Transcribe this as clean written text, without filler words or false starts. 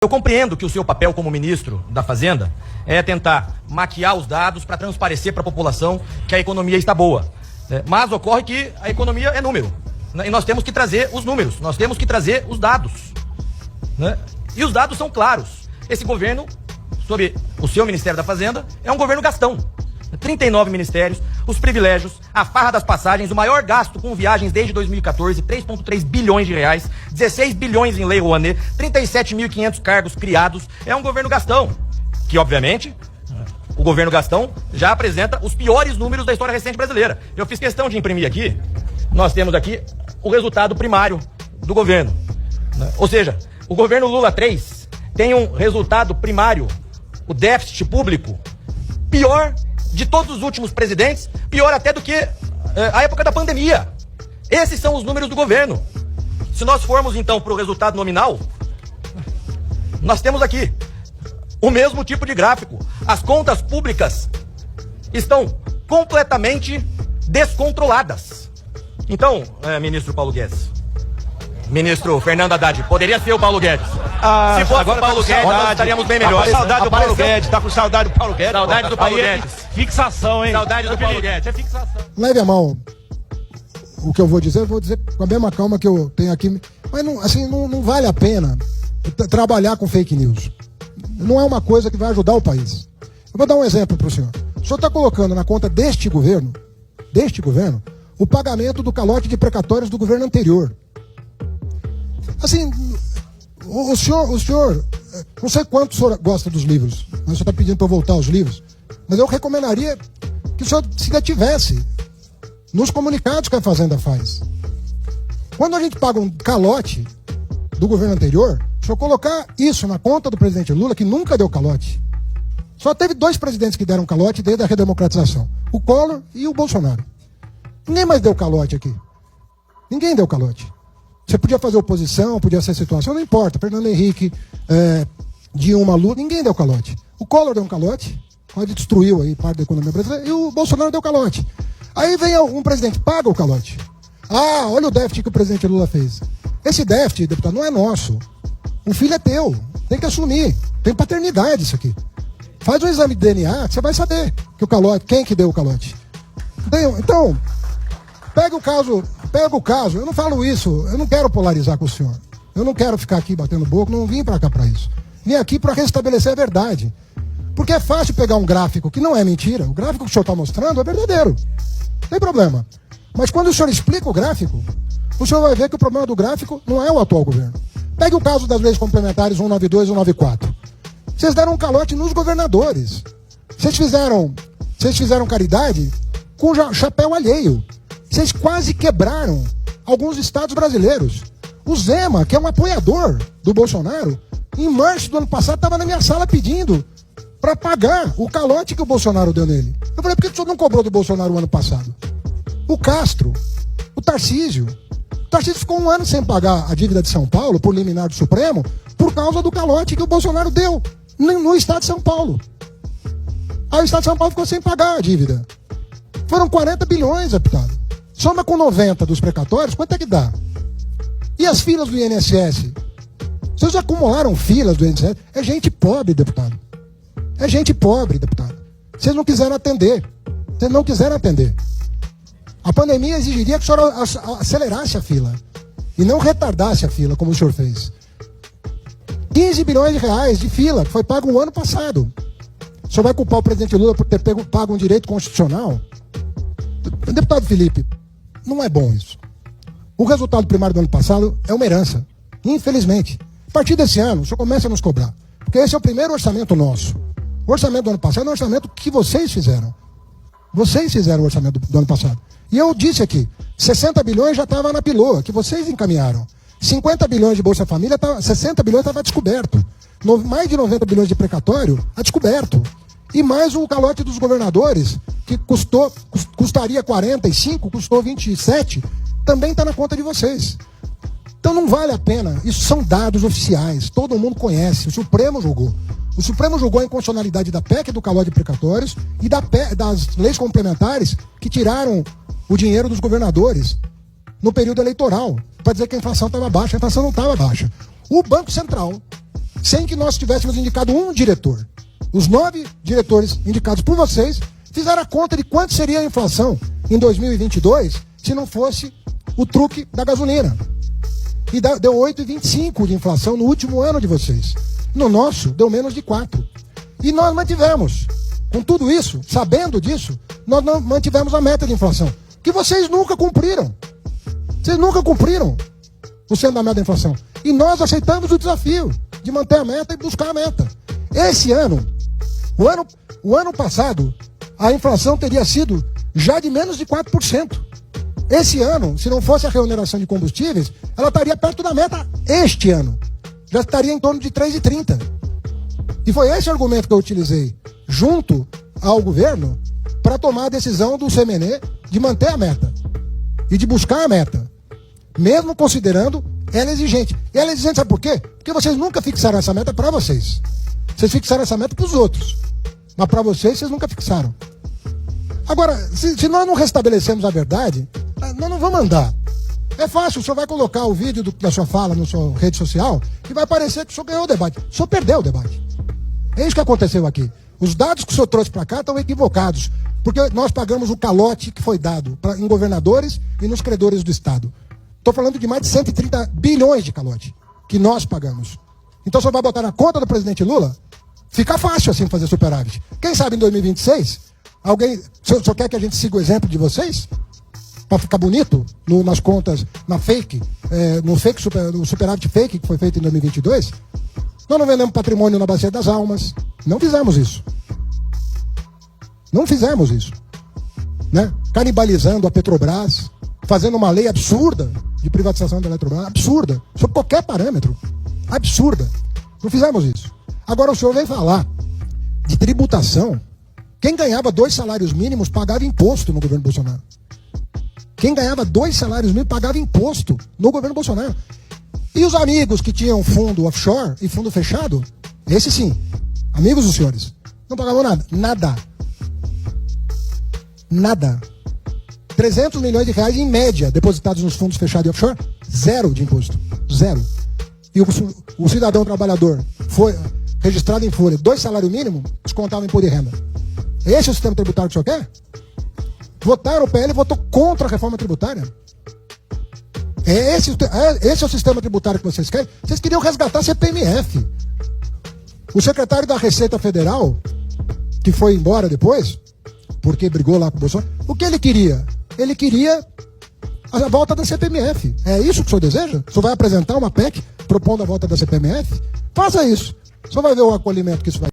Eu compreendo que o seu papel como ministro da Fazenda é tentar maquiar os dados para transparecer para a população que a economia está boa. Mas ocorre que a economia é número. Né? E nós temos que trazer os números, nós temos que trazer os dados. Né? E os dados são claros. Esse governo, sob o seu Ministério da Fazenda, é um governo gastão. 39 ministérios, os privilégios, a farra das passagens, o maior gasto com viagens desde 2014, 3,3 bilhões de reais, 16 bilhões em Lei Rouanet, 37.500 cargos criados. É um governo gastão, que obviamente, o governo gastão já apresenta os piores números da história recente brasileira. Eu fiz questão de imprimir aqui, nós temos aqui o resultado primário do governo. Ou seja, o governo Lula 3 tem um resultado primário, o déficit público, pior de todos os últimos presidentes, pior até do que a época da pandemia. Esses são os números do governo. Se nós formos então para o resultado nominal, nós temos aqui o mesmo tipo de gráfico. As contas públicas estão completamente descontroladas. Então, ministro Paulo Guedes, ministro Fernando Haddad, poderia ser o Paulo Guedes. Se fosse o Paulo Guedes, nós estaríamos bem melhores. Saudade do Paulo Guedes, tá com saudade do Paulo Guedes. Saudade do Paulo Guedes. Fixação, hein? Saudade do Paulo Guedes, é fixação. Leve a mão. O que eu vou dizer com a mesma calma que eu tenho aqui. Mas não, assim, não vale a pena trabalhar com fake news. Não é uma coisa que vai ajudar o país. Eu vou dar um exemplo para o senhor. O senhor está colocando na conta deste governo, o pagamento do calote de precatórios do governo anterior. Assim, o senhor, não sei quanto o senhor gosta dos livros, mas o senhor está pedindo para eu voltar aos livros, mas eu recomendaria que o senhor se detivesse nos comunicados que a Fazenda faz. Quando a gente paga um calote do governo anterior, se eu colocar isso na conta do presidente Lula, que nunca deu calote, só teve 2 presidentes que deram calote desde a redemocratização, o Collor e o Bolsonaro. Ninguém mais deu calote aqui. Ninguém deu calote. Você podia fazer oposição, podia ser situação, não importa. Fernando Henrique, Dilma, Lula, ninguém deu calote. O Collor deu um calote, quase destruiu aí parte da economia brasileira, e o Bolsonaro deu calote. Aí vem um presidente, paga o calote. Ah, olha o déficit que o presidente Lula fez. Esse déficit, deputado, não é nosso. O filho é teu, tem que assumir. Tem paternidade isso aqui. Faz um exame de DNA, que você vai saber que o calote, quem que deu o calote. Então, pega o caso, eu não falo isso, eu não quero polarizar com o senhor. Eu não quero ficar aqui batendo boca, não vim pra cá pra isso. Vim aqui pra restabelecer a verdade. Porque é fácil pegar um gráfico que não é mentira, o gráfico que o senhor tá mostrando é verdadeiro. Não tem problema. Mas quando o senhor explica o gráfico, o senhor vai ver que o problema do gráfico não é o atual governo. Pegue o caso das leis complementares 192 e 194. Vocês deram um calote nos governadores. Vocês fizeram caridade com chapéu alheio. Vocês quase quebraram alguns estados brasileiros. O Zema, que é um apoiador do Bolsonaro, em março do ano passado estava na minha sala pedindo para pagar o calote que o Bolsonaro deu nele. Eu falei, por que o senhor não cobrou do Bolsonaro o ano passado? O Castro, o Tarcísio. O Tarcísio ficou 1 ano sem pagar a dívida de São Paulo, por liminar do Supremo, por causa do calote que o Bolsonaro deu no estado de São Paulo. Aí o estado de São Paulo ficou sem pagar a dívida. Foram 40 bilhões, deputado. Soma com 90 dos precatórios, quanto é que dá? E as filas do INSS? Vocês acumularam filas do INSS? É gente pobre, deputado. É gente pobre, deputado. Vocês não quiseram atender. Vocês não quiseram atender. A pandemia exigiria que o senhor acelerasse a fila. E não retardasse a fila, como o senhor fez. 15 bilhões de reais de fila, que foi pago o ano passado. O senhor vai culpar o presidente Lula por ter pago um direito constitucional? Deputado Felipe, não é bom isso. O resultado primário do ano passado é uma herança. Infelizmente. A partir desse ano, o senhor começa a nos cobrar. Porque esse é o primeiro orçamento nosso. O orçamento do ano passado é um orçamento que vocês fizeram. Vocês fizeram o orçamento do ano passado. E eu disse aqui, 60 bilhões já estava na piloa, que vocês encaminharam. 50 bilhões de Bolsa Família, 60 bilhões estava descoberto. Mais de 90 bilhões de precatório, a descoberto. E mais o calote dos governadores, que custaria 45, custou 27, também está na conta de vocês. Então não vale a pena. Isso são dados oficiais, todo mundo conhece. O Supremo julgou. O Supremo julgou a inconstitucionalidade da PEC do calote de precatórios e das leis complementares que tiraram o dinheiro dos governadores no período eleitoral, para dizer que a inflação estava baixa. A inflação não estava baixa. O Banco Central sem que nós tivéssemos indicado um diretor. Os 9 diretores indicados por vocês fizeram a conta de quanto seria a inflação em 2022 se não fosse o truque da gasolina. E deu 8,25 de inflação no último ano de vocês. No nosso, deu menos de 4. E nós mantivemos. Com tudo isso, sabendo disso, nós não mantivemos a meta de inflação. Que vocês nunca cumpriram. Vocês nunca cumpriram o sendo da meta da inflação. E nós aceitamos o desafio de manter a meta e buscar a meta. Esse ano, o ano passado, a inflação teria sido já de menos de 4%. Esse ano, se não fosse a reoneração de combustíveis, ela estaria perto da meta este ano. Já estaria em torno de 3,30. E foi esse argumento que eu utilizei junto ao governo para tomar a decisão do CMN de manter a meta e de buscar a meta, mesmo considerando ela exigente. E ela é exigente, sabe por quê? Porque vocês nunca fixaram essa meta para vocês. Vocês fixaram essa meta para os outros. Mas para vocês nunca fixaram. Agora, se nós não restabelecemos a verdade, nós não vamos andar. É fácil, o senhor vai colocar o vídeo da sua fala na sua rede social e vai parecer que o senhor ganhou o debate. O senhor perdeu o debate. É isso que aconteceu aqui. Os dados que o senhor trouxe para cá estão equivocados. Porque nós pagamos o calote que foi dado em governadores e nos credores do Estado. Estou falando de mais de 130 bilhões de calote que nós pagamos. Então o senhor vai botar na conta do presidente Lula? Fica fácil assim fazer superávit. Quem sabe em 2026, o senhor quer que a gente siga o exemplo de vocês? Para ficar bonito nas contas, na fake, no superávit fake que foi feito em 2022? Nós não vendemos patrimônio na Bacia das Almas. Não fizemos isso. Não fizemos isso. Né? Canibalizando a Petrobras, fazendo uma lei absurda de privatização da Eletrobras, absurda, sob qualquer parâmetro. Absurda. Não fizemos isso. Agora o senhor vem falar de tributação. Quem ganhava 2 salários mínimos pagava imposto no governo Bolsonaro. Quem ganhava 2 salários mínimos pagava imposto no governo Bolsonaro. E os amigos que tinham fundo offshore e fundo fechado, esses sim, amigos dos senhores, não pagavam nada. Nada. Nada. 300 milhões de reais em média depositados nos fundos fechados e offshore, 0 de imposto. 0. E o cidadão trabalhador foi registrado em folha, 2 salários mínimos, descontava imposto de renda. Esse é o sistema tributário que o senhor quer? Votaram, o PL votou contra a reforma tributária. Esse é o sistema tributário que vocês querem? Vocês queriam resgatar a CPMF. O secretário da Receita Federal, que foi embora depois, porque brigou lá com o Bolsonaro, o que ele queria? Ele queria a volta da CPMF. É isso que o senhor deseja? O senhor vai apresentar uma PEC propondo a volta da CPMF? Faça isso. O senhor vai ver o acolhimento que isso vai